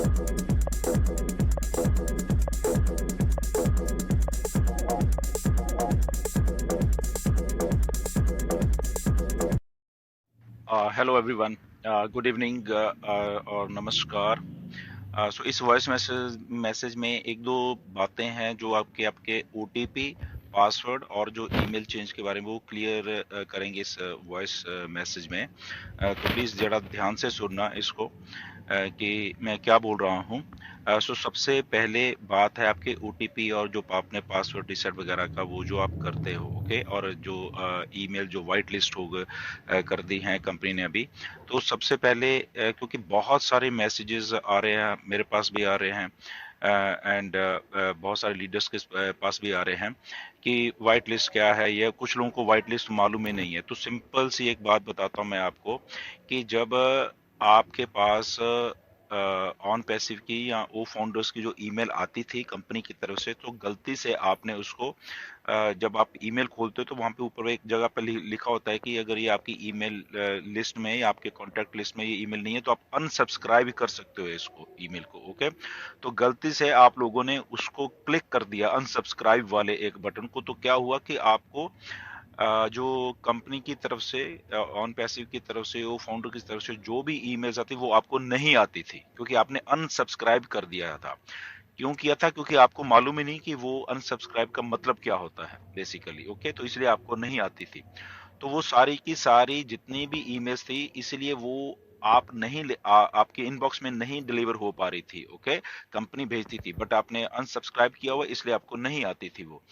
Hello everyone, good evening और नमस्कार। सो इस वॉइस मैसेज में एक दो बातें हैं जो आपके आपके ओटीपी, पासवर्ड और जो ईमेल चेंज के बारे में वो क्लियर करेंगे इस वॉइस मैसेज में। तो प्लीज़ ज़रा ध्यान से सुनना इसको कि मैं क्या बोल रहा हूँ। सो सबसे पहले बात है आपके ओटीपी और जो आपने पासवर्ड रीसेट वगैरह का वो जो आप करते हो, ओके। और जो ईमेल जो वाइट लिस्ट हो कर दी हैं कंपनी ने अभी। तो सबसे पहले क्योंकि बहुत सारे मैसेजेस आ रहे हैं, मेरे पास भी आ रहे हैं एंड बहुत सारे लीडर्स के पास भी आ रहे हैं कि वाइट लिस्ट क्या है, या कुछ लोगों को वाइट लिस्ट मालूम ही नहीं है। तो सिंपल सी एक बात बताता हूँ मैं आपको कि जब आपके पास ऑन पैसिव की या ओ फाउंडर्स की जो ईमेल आती थी कंपनी की तरफ से, तो गलती से आपने उसको जब आप ईमेल खोलते हो तो वहां पे ऊपर एक जगह पे लिखा होता है कि अगर ये आपकी ईमेल लिस्ट में या आपके कॉन्टैक्ट लिस्ट में ये ईमेल नहीं है तो आप अनसब्सक्राइब कर सकते हो इसको, ईमेल को, ओके। तो गलती से आप लोगों ने उसको क्लिक कर दिया अनसब्सक्राइब वाले एक बटन को, तो क्या हुआ कि आपको जो कंपनी की तरफ से, ऑन पैसिव की तरफ से, वो फाउंडर की तरफ से जो भी ईमेल्स आती वो आपको नहीं आती थी, क्योंकि आपने अनसब्सक्राइब कर दिया था। क्यों किया था? क्योंकि आपको मालूम ही नहीं कि वो अनसब्सक्राइब का मतलब क्या होता है बेसिकली, ओके। तो इसलिए आपको नहीं आती थी। तो वो सारी की सारी जितनी भी ईमेल्स थी, इसलिए वो आप नहीं आपके इनबॉक्स में नहीं डिलीवर हो पा रही थी, ओके। कंपनी भेजती थी बट आपने अनसब्सक्राइब किया हुआ, इसलिए आपको नहीं आती थी वो।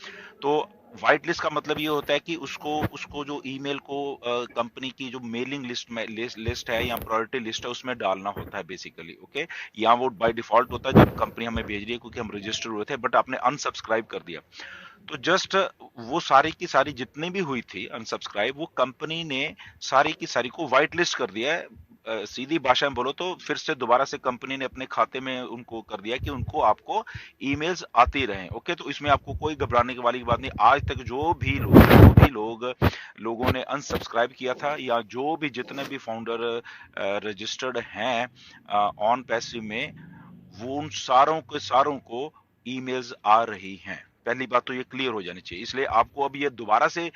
तो व्हाइट लिस्ट का मतलब ये होता है कि उसको उसको जो ईमेल को कंपनी की जो मेलिंग लिस्ट में लिस्ट है या प्रायोरिटी लिस्ट है उसमें डालना होता है बेसिकली, ओके। या वो बाय डिफॉल्ट होता है जब कंपनी हमें भेज रही है क्योंकि हम रजिस्टर हुए थे बट आपने अनसब्सक्राइब कर दिया। तो जस्ट वो सारी की सारी जितनी भी हुई थी अनसब्सक्राइब, वो कंपनी ने सारी की सारी को व्हाइट लिस्ट कर दिया है। सीधी भाषा में बोलो तो फिर से दोबारा से कंपनी ने अपने खाते में उनको कर दिया कि उनको आपको ईमेल्स आती रहे, ओके। तो इसमें आपको कोई घबराने की वाली बात नहीं। आज तक जो भी लोग लोगों ने अनसब्सक्राइब किया था, या जो भी जितने भी फाउंडर रजिस्टर्ड हैं ऑन पैसिव में, वो उन सारों को ईमेल्स आ रही हैं। पहली बात तो ये क्लियर हो जानी चाहिए। इसलिए आपको अब ये दोबारा से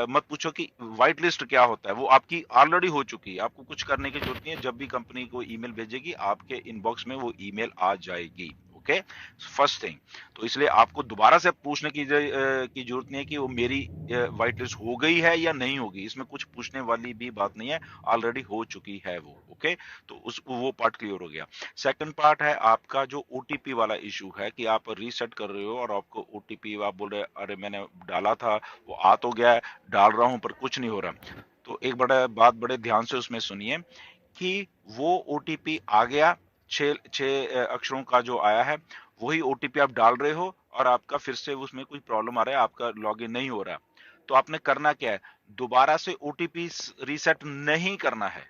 मत पूछो कि व्हाइट लिस्ट क्या होता है, वो आपकी ऑलरेडी हो चुकी है। आपको कुछ करने की जरूरत नहीं है। जब भी कंपनी को ईमेल भेजेगी आपके इनबॉक्स में वो ईमेल आ जाएगी, ओके। First thing. तो इसलिए आपको दोबारा से पूछने की जरूरत नहीं है कि वो मेरी व्हाइट लिस्ट हो गई है या नहीं होगी। इसमें कुछ पूछने वाली भी बात नहीं है, ऑलरेडी हो चुकी है वो, ओके। तो उस वो पार्ट क्लियर हो गया। सेकंड पार्ट है आपका जो ओटीपी वाला इशू है कि आप रीसेट कर रहे हो और आपको ओटीपी आप बोल रहे अरे मैंने डाला था, वो आ तो गया है, डाल रहा हूं पर कुछ नहीं हो रहा। तो एक बड़ा बात बड़े ध्यान से उसमें सुनिए कि वो ओटीपी आ गया, छह छह अक्षरों का जो आया है, वही ओटीपी आप डाल रहे हो और आपका फिर से उसमें कोई प्रॉब्लम आ रहा है, आपका लॉगिन नहीं हो रहा। तो आपने करना क्या है? दोबारा से ओटीपी रीसेट नहीं करना है,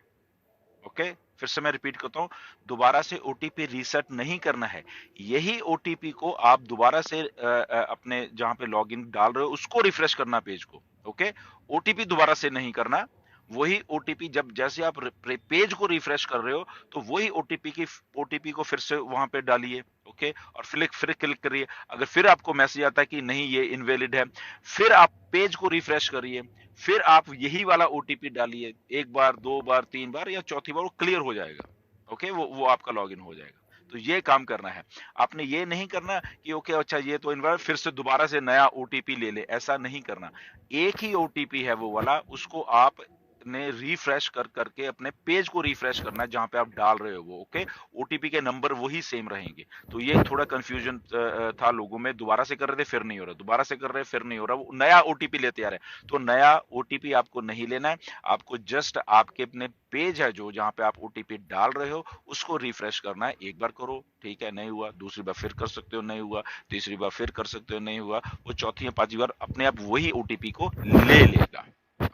ओके। फिर से मैं रिपीट करता हूं, दोबारा से ओटीपी रीसेट नहीं करना है। यही ओटीपी को आप दोबारा से अपने जहां पे लॉगिन डाल रहे हो उसको रिफ्रेश करना, पेज को, ओके। ओटीपी दोबारा से नहीं करना। वही ओटीपी जब जैसे आप पेज को रिफ्रेश कर रहे हो तो वही ओटीपी को फिर से वहां पे डालिए, ओके। और फिर क्लिक करिए। अगर फिर आपको मैसेज आता है कि नहीं ये इनवैलिड है, फिर आप पेज को रिफ्रेश करिए, फिर आप यही वाला ओटीपी डालिए। एक बार, दो बार, तीन बार या चौथी बार वो क्लियर हो जाएगा, ओके। वो आपका लॉगिन हो जाएगा। तो ये काम करना है। आपने ये नहीं करना कि ओके अच्छा ये तो इनवैलिड, फिर से दोबारा से नया ओटीपी ले ले, ऐसा नहीं करना। एक ही ओटीपी है वो वाला, उसको आप ने रिफ्रेश कर करके अपने पेज को रिफ्रेश करना है जहां पे आप डाल रहे हो वो, ओके। ओटीपी के नंबर वही सेम रहेंगे। तो ये थोड़ा कंफ्यूजन था लोगों में। दोबारा से कर रहे थे फिर नहीं हो रहा, दोबारा से कर रहे फिर नहीं हो रहा, वो नया ओटीपी लेते आ रहे हैं। तो नया ओटीपी आपको नहीं लेना है। आपको जस्ट आपके अपने पेज है जो जहां पे आप ओटीपी डाल रहे हो उसको रिफ्रेश करना है। एक बार करो, ठीक है, नहीं हुआ, दूसरी बार फिर कर सकते हो, नहीं हुआ, तीसरी बार फिर कर सकते हो, नहीं हुआ, वो चौथी या पांचवी बार अपने आप वही ओटीपी को ले लेगा,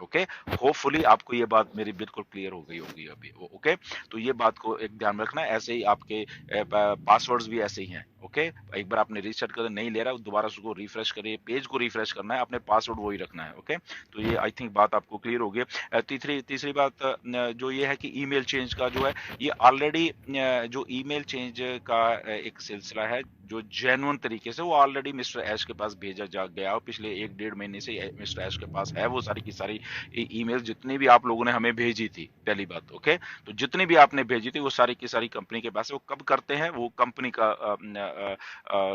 ओके। होपफुली आपको ये बात मेरी बिल्कुल क्लियर हो गई होगी अभी, ओके। तो ये बात को एक ध्यान रखना। ऐसे ही आपके पासवर्ड्स भी ऐसे ही हैं, ओके। एक बार आपने रीसेट कर नहीं ले रहा है, दोबारा उसको रिफ्रेश करिए, पेज को रिफ्रेश करना है, अपने पासवर्ड वही रखना है। ओके, तो ये आई थिंक बात आपको क्लियर हो गई। तीसरी तीसरी बात जो ये है कि ईमेल चेंज का जो है, ये ऑलरेडी जो ईमेल चेंज का एक सिलसिला है जो जेन्युइन तरीके से वो ऑलरेडी मिस्टर ऐश के पास भेजा जा गया और पिछले 1-1.5 महीने से मिस्टर ऐश के पास है वो सारी की सारी ईमेल जितनी भी आप लोगों ने हमें भेजी थी। पहली बात, ओके, तो जितनी भी आपने भेजी थी वो सारी की सारी कंपनी के पास है। वो कब करते हैं, वो कंपनी का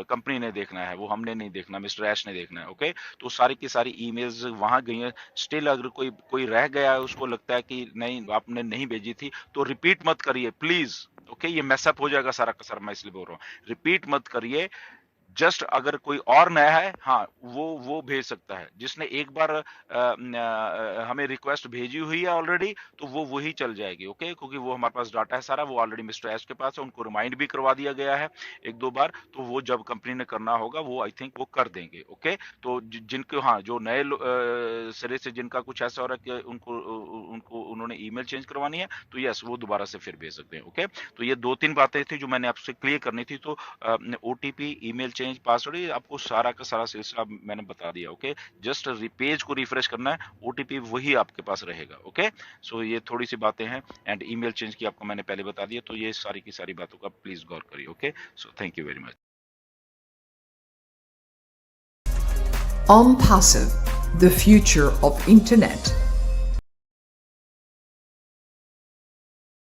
कंपनी ने देखना है, वो हमने नहीं देखना, मिस्टर ऐश ने देखना है। ओके, तो सारी की सारी ईमेल्स वहां गई हैं। स्टिल अगर कोई कोई रह गया है, उसको लगता है कि नहीं आपने नहीं भेजी थी, तो रिपीट मत करिए प्लीज। ओके, ये मैसअप हो जाएगा सारा का सारा, मैं इसलिए बोल रहा हूँ रिपीट मत करिए। जस्ट अगर कोई और नया है, हाँ, वो भेज सकता है। जिसने एक बार हमें रिक्वेस्ट भेजी हुई है ऑलरेडी, तो वो वही चल जाएगी। ओके, क्योंकि वो हमारे पास डाटा है सारा, वो ऑलरेडी मिस्टर एस के पास है, उनको रिमाइंड भी करवा दिया गया है 1-2 बार, तो वो जब कंपनी ने करना होगा वो आई थिंक वो कर देंगे। ओके, तो जिनको, हाँ, जो नए सिरे से जिनका कुछ ऐसा हो रहा है कि उनको उनको उन्होंने ईमेल चेंज करवानी है, तो यस, वो दोबारा से फिर भेज सकते हैं। ओके, तो ये 2-3 बातें थी जो मैंने आपसे क्लियर करनी थी। तो ओटीपी, ईमेल चेंज, पासवर्ड, ये आपको सारा का सारा सिलसिला मैंने बता दिया। ओके, जस्ट पेज को रिफ्रेश करना है, ओटीपी वही आपके पास रहेगा। ओके, सो ये थोड़ी सी बातें हैं। एंड ईमेल चेंज की आपको मैंने पहले बता दिया, तो ये सारी की सारी बातों का प्लीज गौर करिए। Okay, so thank you very much. OnPassive, the future of internet.